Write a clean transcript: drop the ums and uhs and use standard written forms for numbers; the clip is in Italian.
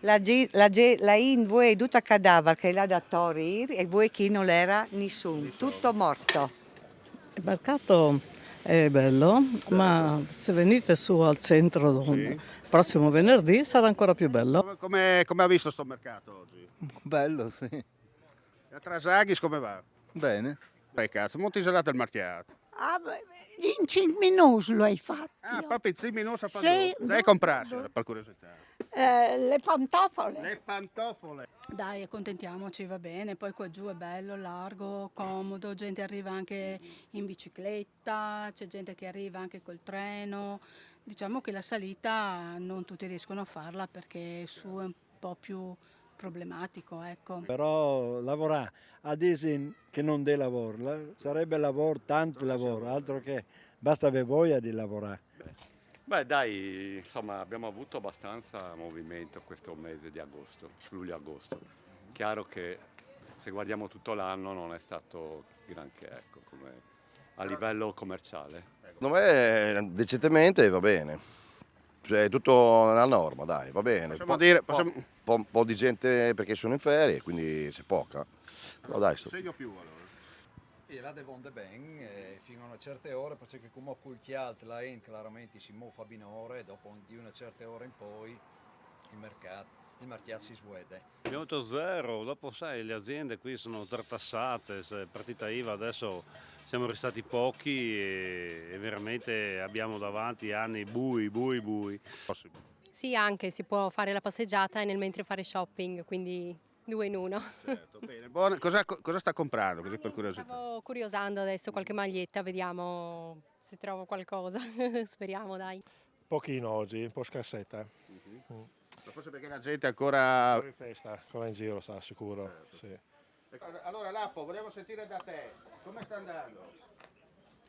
La in voi è tutta cadavere che l'ha da torire e voi chi non era nessuno, tutto morto. Il mercato è bello, ma se venite su al centro Sì. prossimo venerdì sarà ancora più bello. Come ha visto sto mercato oggi? Bello, sì. E a Trasaghis come va? Bene. Cazzo, molto isolato il marchiato. Ah, beh, in 5 minuti lo hai fatto. Ah, proprio in 5 minuti a Sì, Sai comprarsi, per curiosità. Le pantofole. Le pantofole. Dai, accontentiamoci, va bene, poi qua giù è bello, largo, comodo, gente arriva anche in bicicletta, c'è gente che arriva anche col treno. Diciamo che la salita non tutti riescono a farla perché su è un po' più problematico, ecco. Però lavorare a Disin che non dà lavoro, sarebbe lavoro, tanto lavoro, altro che basta avere voglia di lavorare. Beh dai, insomma abbiamo avuto abbastanza movimento questo mese di agosto, luglio-agosto. Chiaro che se guardiamo tutto l'anno non è stato granché, ecco, come a livello commerciale. Secondo me decentemente va bene, cioè tutto nella norma, dai, va bene. Possiamo dire, Un po' di gente perché sono in ferie, quindi c'è poca. Però dai, segno più allora. E là devono bene, fino a una certa ora, perché come occultialt la ent chiaramente si muove a binore e dopo di una certa ora in poi il mercato si svuede. Abbiamo avuto zero, dopo sai le aziende qui sono tartassate, se partita IVA adesso siamo restati pochi e veramente abbiamo davanti anni bui. Sì, anche si può fare la passeggiata e nel mentre fare shopping, quindi 2 in 1. Certo, bene. Cosa sta comprando, così per curiosità? Stavo curiosando adesso qualche maglietta, vediamo se trovo qualcosa. Speriamo, dai. Pochino oggi, un po' scarsetta. Ma forse perché la gente è ancora... Ancora in festa, ancora in giro, sta sicuro. Certo. Sì. Allora Lappo, volevo sentire da te, come sta andando?